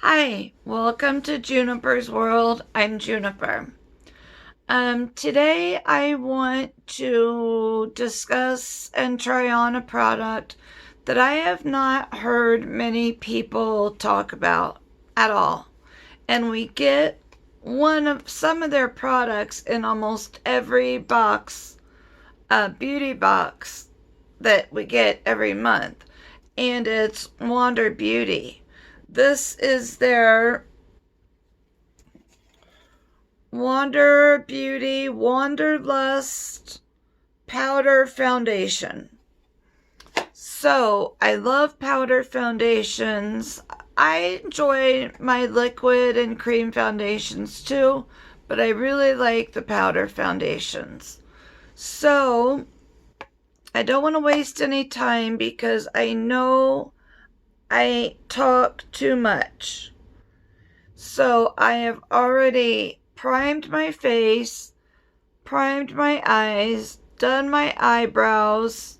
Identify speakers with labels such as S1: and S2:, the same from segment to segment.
S1: Hi, welcome to Juniper's World. I'm Juniper. Today I want to discuss and try on a product that I have not heard many people talk about at all. And we get some of their products in almost every beauty box that we get every month. And it's Wander Beauty. This is their Beauty Wanderlust Powder Foundation. So, I love powder foundations. I enjoy my liquid and cream foundations too, but I really like the powder foundations. So, I don't want to waste any time because I know I talk too much. So I have already primed my face, primed my eyes, done my eyebrows,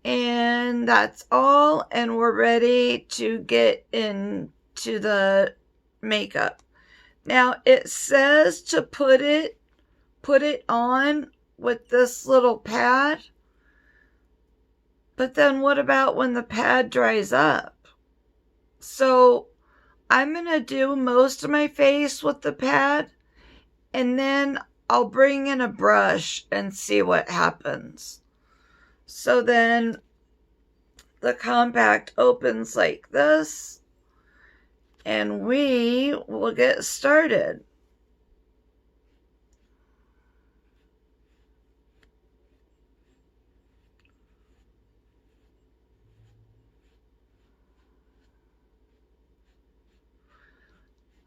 S1: and that's all. And we're ready to get into the makeup. Now it says to put it on with this little pad. But then what about when the pad dries up? So I'm going to do most of my face with the pad, and then I'll bring in a brush and see what happens. So then the compact opens like this, and we will get started.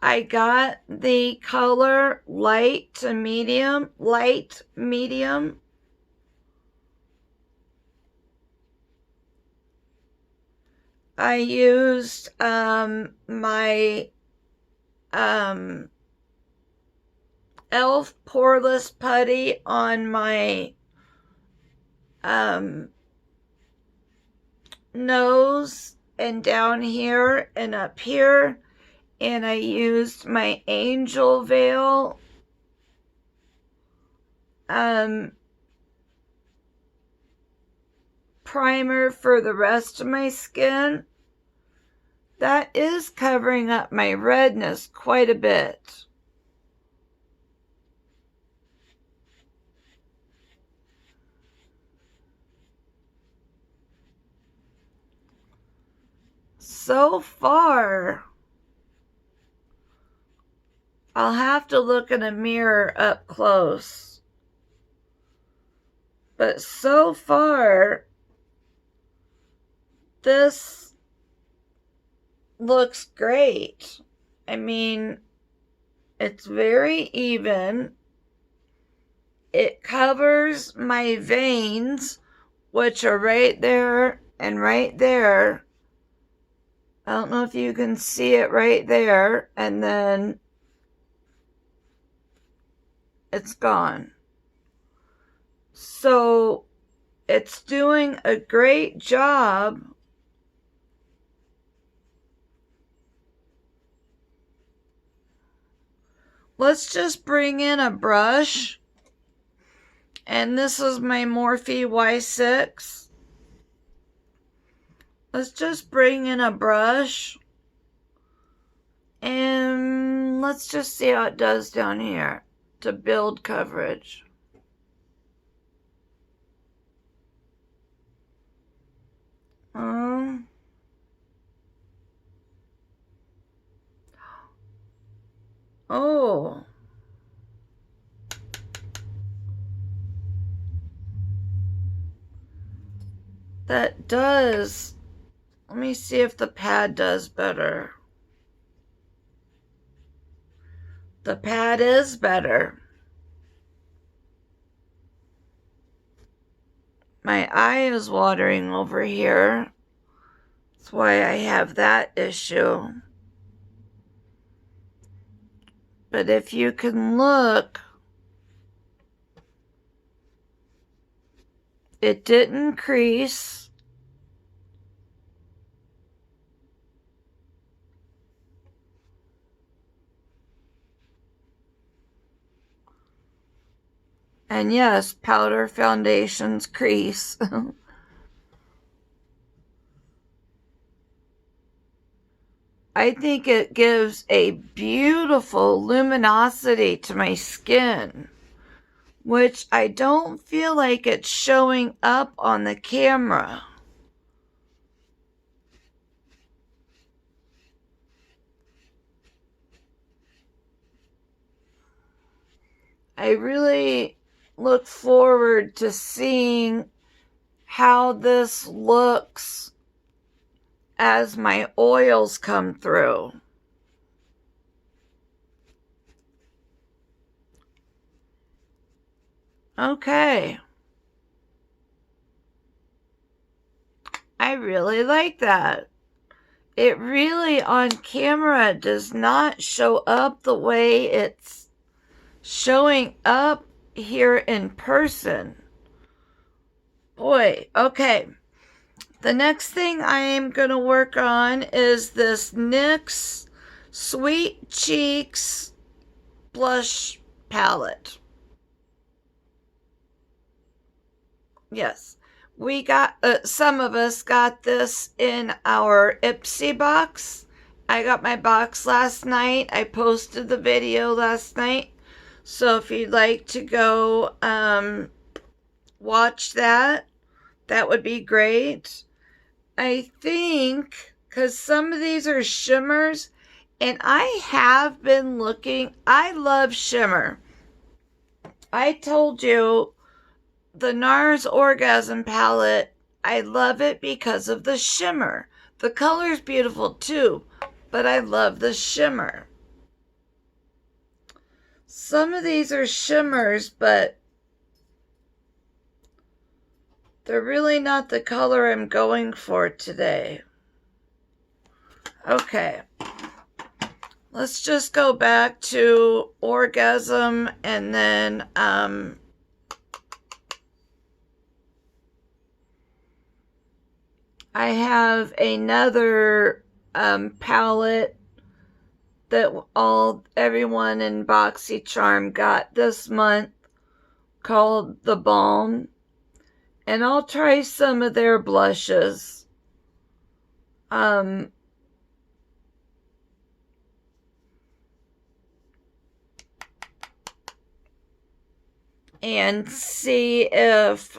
S1: I got the color light to medium, light, medium. I used my e.l.f. poreless putty on my nose and down here and up here, and I used my angel veil primer for the rest of my skin. That is covering up my redness quite a bit. So far, I'll have to look in a mirror up close. But so far, this looks great. I mean, it's very even. It covers my veins, which are right there and right there. I don't know if you can see it right there, and then it's gone. So it's doing a great job. Let's just bring in a brush, and this is my Morphe Y6. Let's just bring in a brush, and let's just see how it does down here to build coverage. Oh. That does. Let me see if the pad does better. The pad is better. My eye is watering over here. That's why I have that issue. But if you can look, it didn't crease. And yes, powder foundations crease. I think it gives a beautiful luminosity to my skin, which I don't feel like it's showing up on the camera. I really look forward to seeing how this looks as my oils come through. Okay. I really like that. It really on camera does not show up the way it's showing up here in person. Boy, okay. The next thing I am going to work on is this NYX Sweet Cheeks blush palette. Yes, we got, some of us got this in our Ipsy box. I got my box last night. I posted the video last night. So if you'd like to go watch that, that would be great. I think, because some of these are shimmers, and I have been looking, I love shimmer. I told you the NARS Orgasm palette, I love it because of the shimmer. The color's beautiful too, but I love the shimmer. Some of these are shimmers, but they're really not the color I'm going for today. Okay. Let's just go back to Orgasm, and then I have another palette that everyone in BoxyCharm got this month called The Balm. And I'll try some of their blushes. And see if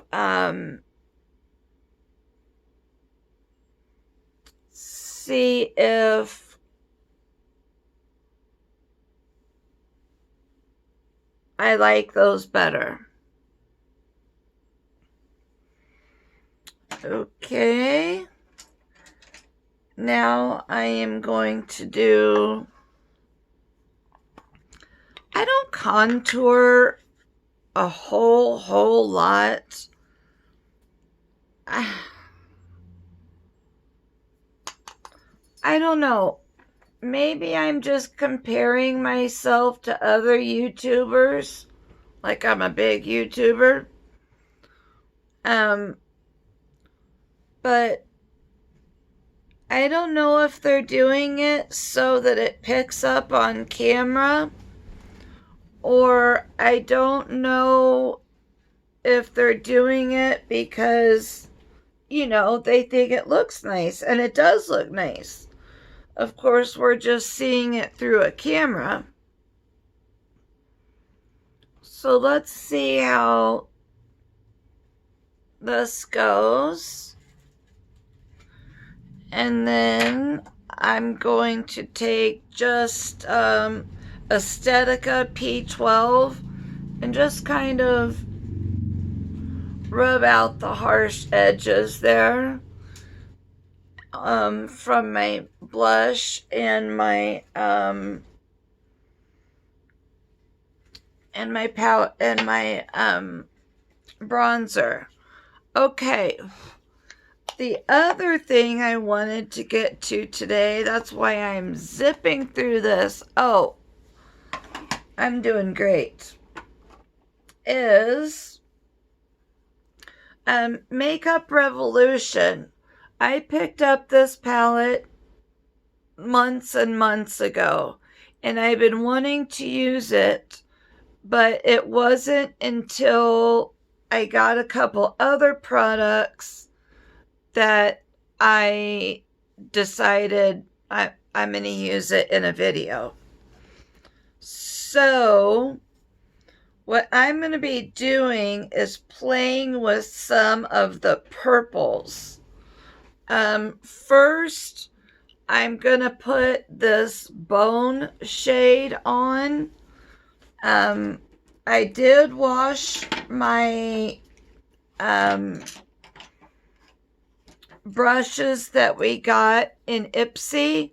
S1: I like those better. Okay. Now I am going to do, I don't contour a whole lot. I don't know. Maybe I'm just comparing myself to other YouTubers. Like I'm a big YouTuber. But I don't know if they're doing it so that it picks up on camera, or I don't know if they're doing it because, you know, they think it looks nice, and it does look nice. Of course, we're just seeing it through a camera. So let's see how this goes. And then I'm going to take just Aesthetica P12 and just kind of rub out the harsh edges there from my blush and my bronzer. Okay. The other thing I wanted to get to today, that's why I'm zipping through this. Oh, I'm doing great. Is Makeup Revolution. I picked up this palette months and months ago, and I've been wanting to use it, But it wasn't until I got a couple other products that I decided I'm going to use it in a video. So what I'm going to be doing is playing with some of the purples. First, I'm going to put this bone shade on. I did wash my brushes that we got in Ipsy,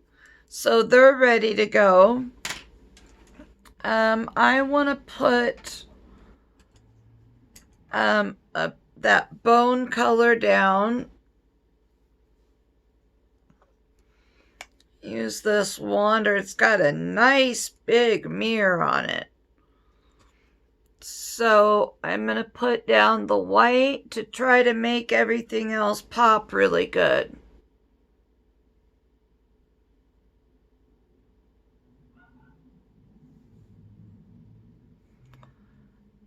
S1: so they're ready to go. I want to put that bone color down. Use this Wander. It's got a nice big mirror on it. So I'm going to put down the white to try to make everything else pop really good.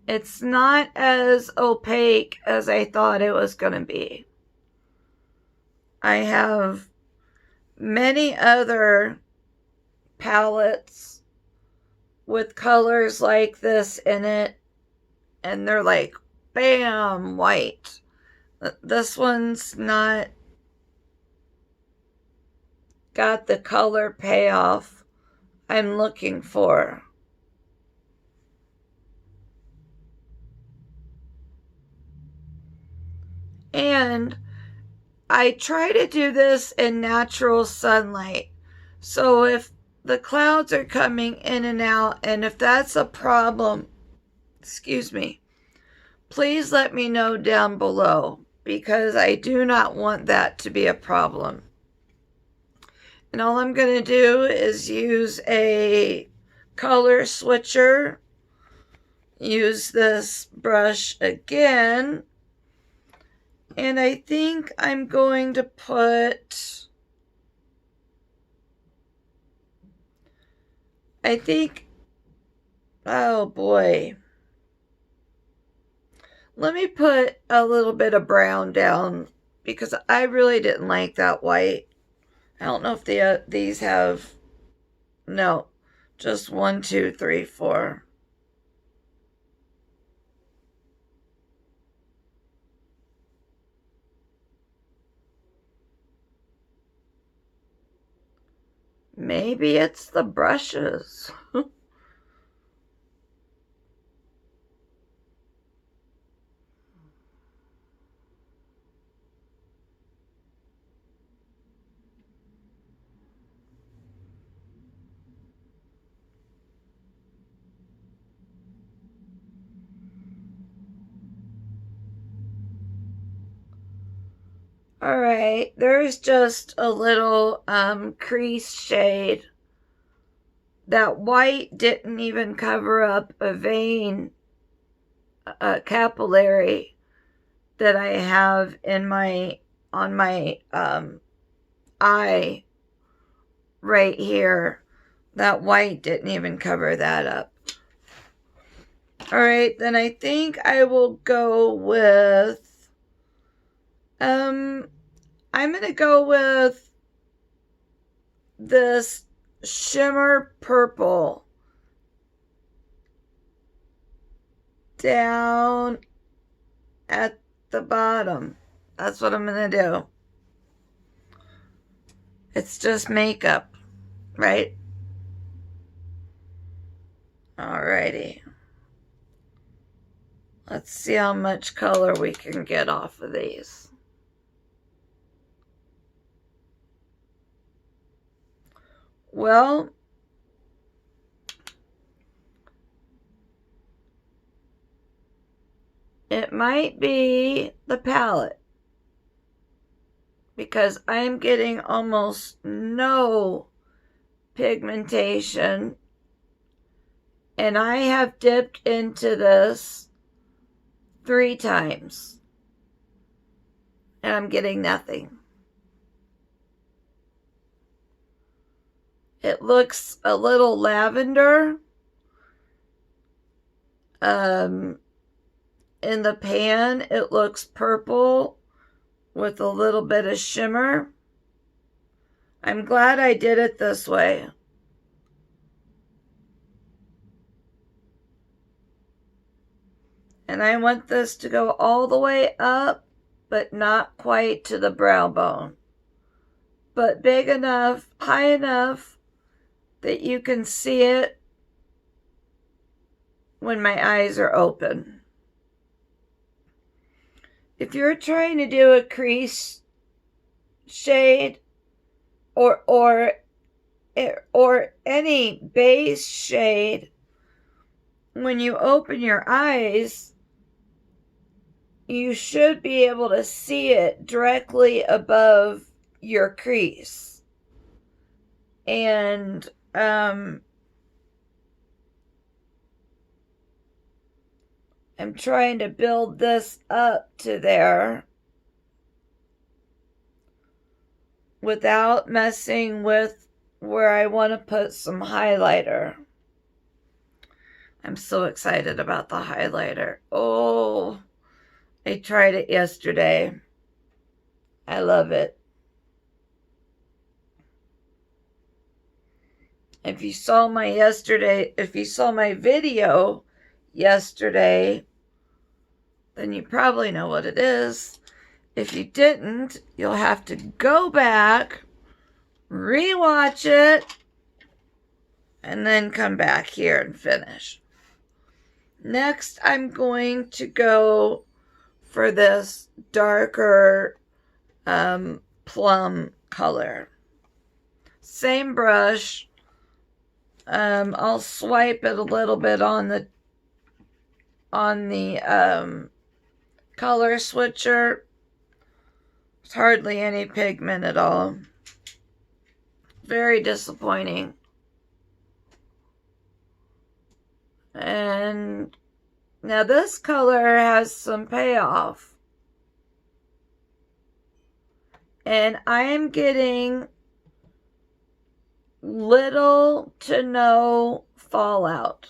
S1: It's not as opaque as I thought it was going to be. I have many other palettes with colors like this in it, and they're like, bam, white. This one's not got the color payoff I'm looking for. And I try to do this in natural sunlight. So if the clouds are coming in and out, and if that's a problem, excuse me, please let me know down below, because I do not want that to be a problem. And all I'm going to do is use a color switcher, use this brush again, and I think I'm going to put, oh boy. Let me put a little bit of brown down, because I really didn't like that white. I don't know if these have, no, just 1, 2, 3, 4. Maybe it's the brushes. All right, there's just a little crease shade. That white didn't even cover up a vein, a capillary that I have in on my eye right here. That white didn't even cover that up. All right, then I think I will go with, I'm going to go with this shimmer purple down at the bottom. That's what I'm going to do. It's just makeup, right? Alrighty. Let's see how much color we can get off of these. Well, it might be the palette, because I'm getting almost no pigmentation, and I have dipped into this 3 times, and I'm getting nothing. It looks a little lavender, In the pan, it looks purple with a little bit of shimmer. I'm glad I did it this way. And I want this to go all the way up, but not quite to the brow bone. But big enough, high enough that you can see it when my eyes are open. If you're trying to do a crease shade or any base shade, when you open your eyes, you should be able to see it directly above your crease. And I'm trying to build this up to there without messing with where I want to put some highlighter. I'm so excited about the highlighter. Oh, I tried it yesterday. I love it. If you saw my video yesterday, then you probably know what it is. If you didn't, you'll have to go back, rewatch it, and then come back here and finish. Next, I'm going to go for this darker plum color. Same brush. I'll swipe it a little bit on the color switcher. There's hardly any pigment at all. Very disappointing. And now this color has some payoff. And I am getting little to no fallout.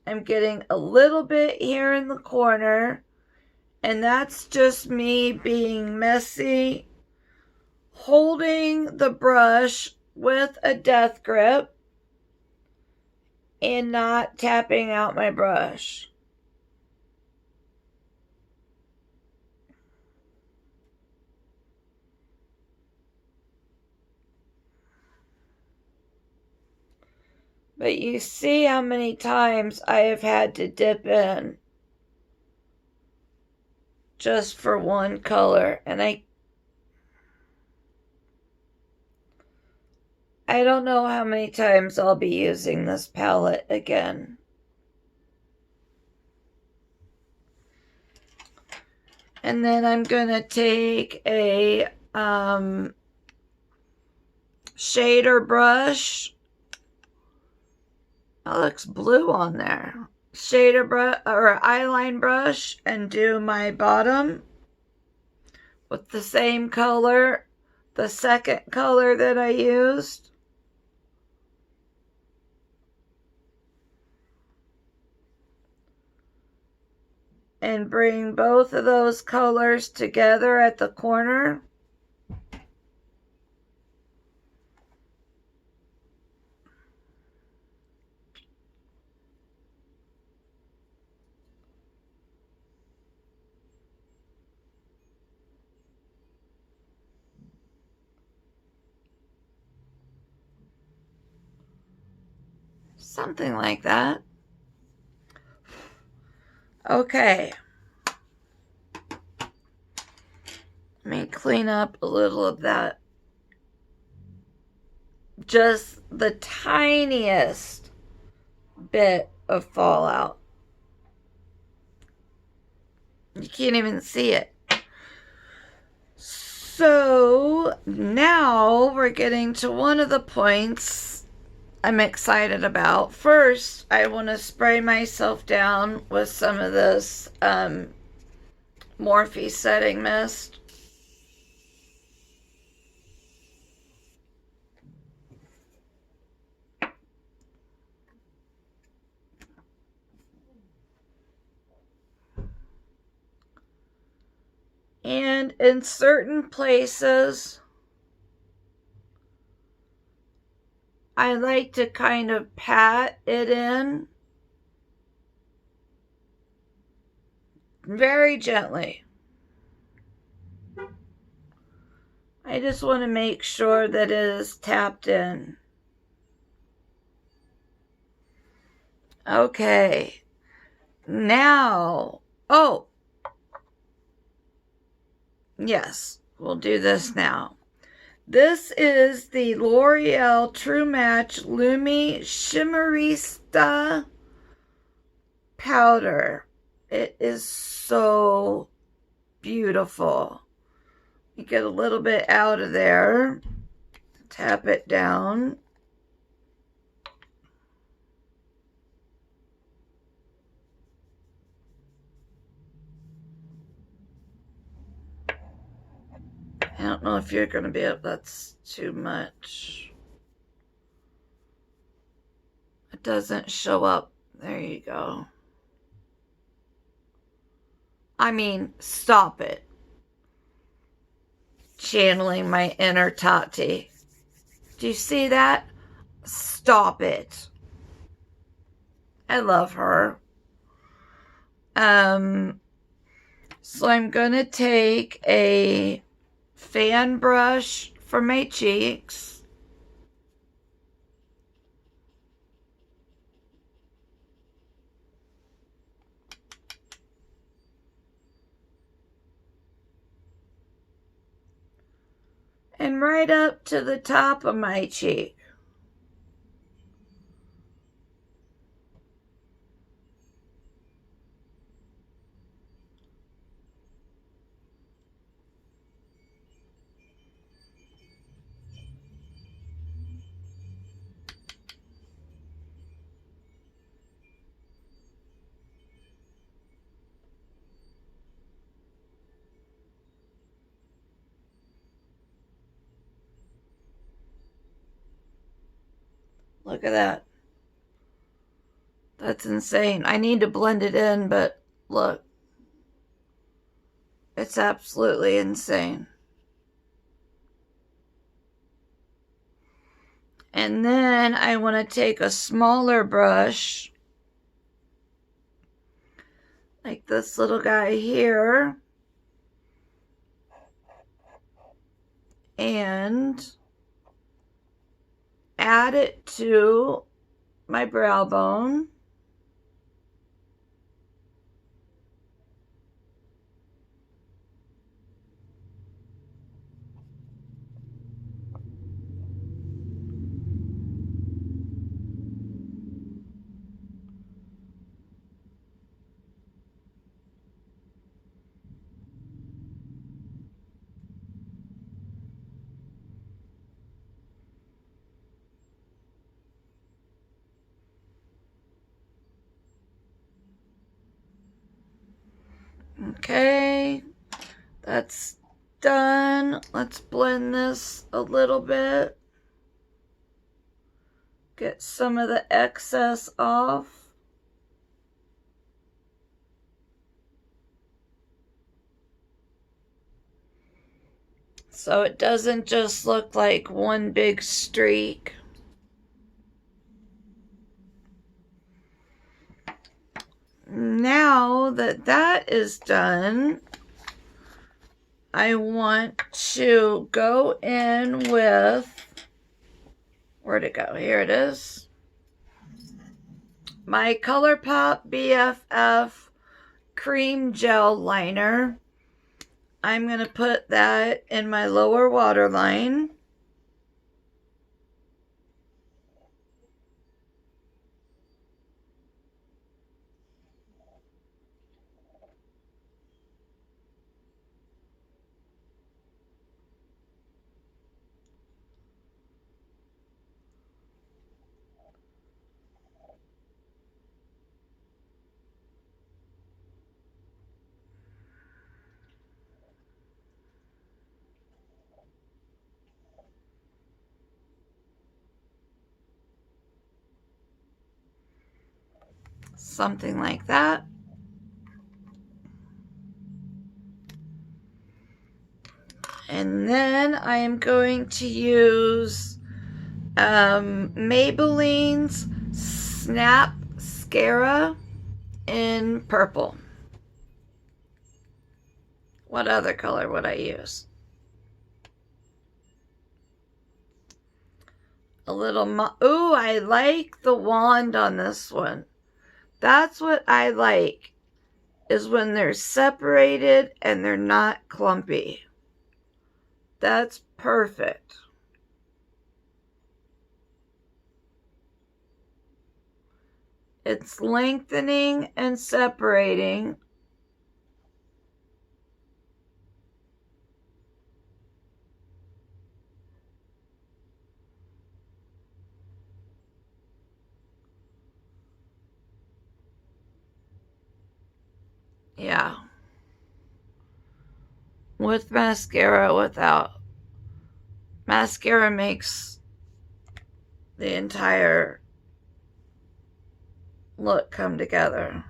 S1: I'm getting a little bit here in the corner, and that's just me being messy, holding the brush with a death grip and not tapping out my brush. But you see how many times I have had to dip in just for one color. And I don't know how many times I'll be using this palette again. And then I'm going to take a shader brush. That looks blue on there. Shader brush or eyeline brush and do my bottom with the same color, the second color that I used. And bring both of those colors together at the corner. Something like that. Okay. Let me clean up a little of that. Just the tiniest bit of fallout. You can't even see it. So now we're getting to one of the points I'm excited about. First, I want to spray myself down with some of this Morphe setting mist. And in certain places, I like to kind of pat it in very gently. I just want to make sure that it is tapped in. Okay. Now, oh, yes, we'll do this now. This is the L'Oreal True Match Lumi Shimmerista powder. It is so beautiful. You get a little bit out of there, tap it down. I don't know if you're going to be able, that's too much. It doesn't show up. There you go. I mean, stop it. Channeling my inner Tati. Do you see that? Stop it. I love her. So I'm going to take a fan brush for my cheeks. And right up to the top of my cheek. Look at that. That's insane. I need to blend it in, but look. It's absolutely insane. And then I want to take a smaller brush, like this little guy here, and add it to my brow bone. Okay, that's done. Let's blend this a little bit. Get some of the excess off. So it doesn't just look like one big streak. Now that that is done, I want to go in with, where'd it go? Here it is. My ColourPop BFF Cream Gel Liner. I'm going to put that in my lower waterline. Something like that. And then I am going to use Maybelline's Snap Scara in purple. What other color would I use? A little, ooh, I like the wand on this one. That's what I like, is when they're separated and they're not clumpy. That's perfect. It's lengthening and separating. Yeah. With mascara, without. Mascara makes the entire look come together.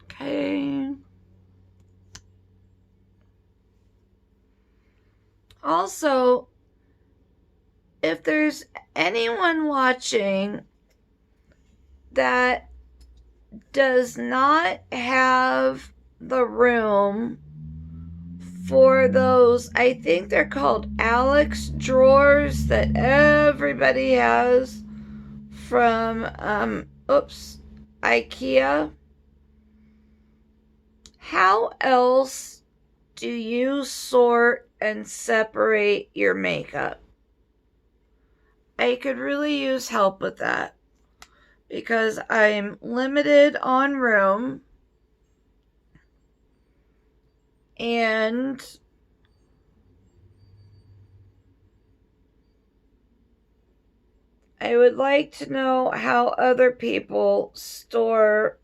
S1: Okay. Also, if there's anyone watching that does not have the room for those, I think they're called Alex drawers that everybody has from IKEA. How else do you sort and separate your makeup? I could really use help with that because I'm limited on room, and I would like to know how other people store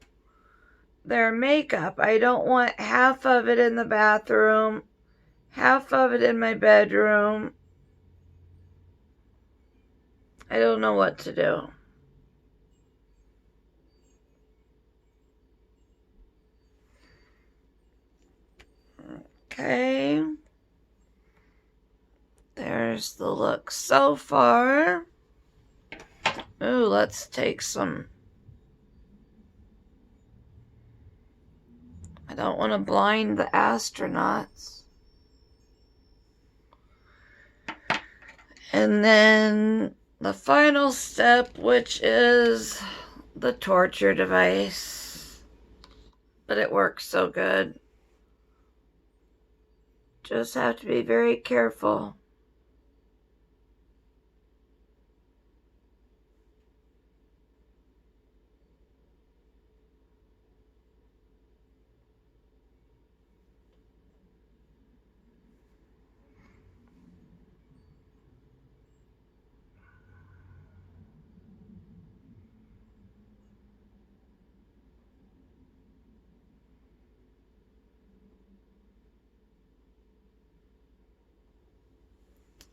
S1: their makeup. I don't want half of it in the bathroom, half of it in my bedroom. I don't know what to do. Okay. There's the look so far. Ooh, let's take some. I don't want to blind the astronauts. And then the final step, which is the torture device. But it works so good. Just have to be very careful.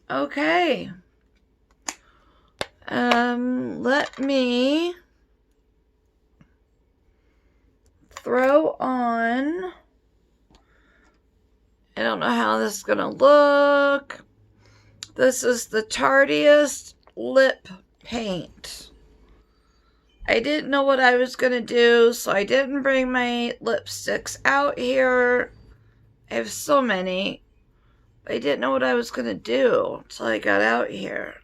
S1: Okay. Let me throw on. I don't know how this is gonna look. This is the Tardiest lip paint. I didn't know what I was gonna do, so I didn't bring my lipsticks out here. I have so many. I didn't know what I was gonna do until I got out here.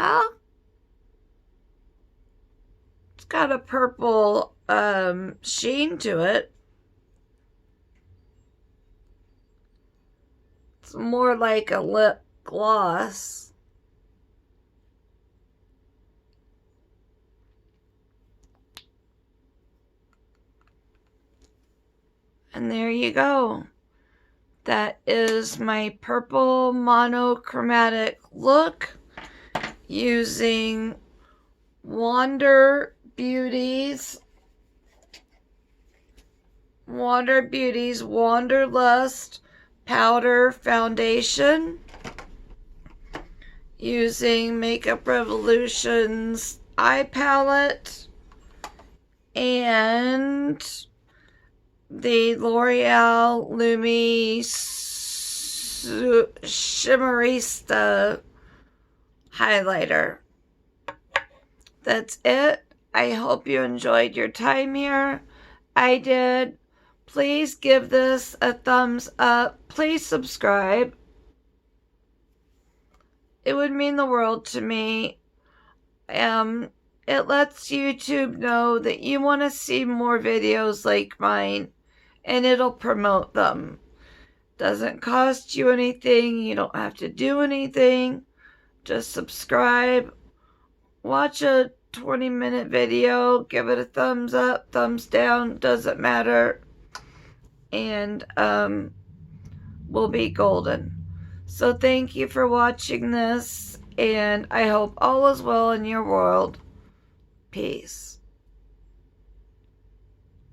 S1: Oh, it's got a purple sheen to it. It's more like a lip gloss. And there you go. That is my purple monochromatic look using Beauty's Wanderlust Powder Foundation using Makeup Revolution's eye palette and the L'Oreal Lumi Shimmerista highlighter. That's it. I hope you enjoyed your time here. I did. Please give this a thumbs up. Please subscribe. It would mean the world to me. It lets YouTube know that you want to see more videos like mine, and it'll promote them. Doesn't cost you anything. You don't have to do anything. Just subscribe. Watch a 20-minute video. Give it a thumbs up, thumbs down. Doesn't matter. And we'll be golden. So thank you for watching this, and I hope all is well in your world. Peace.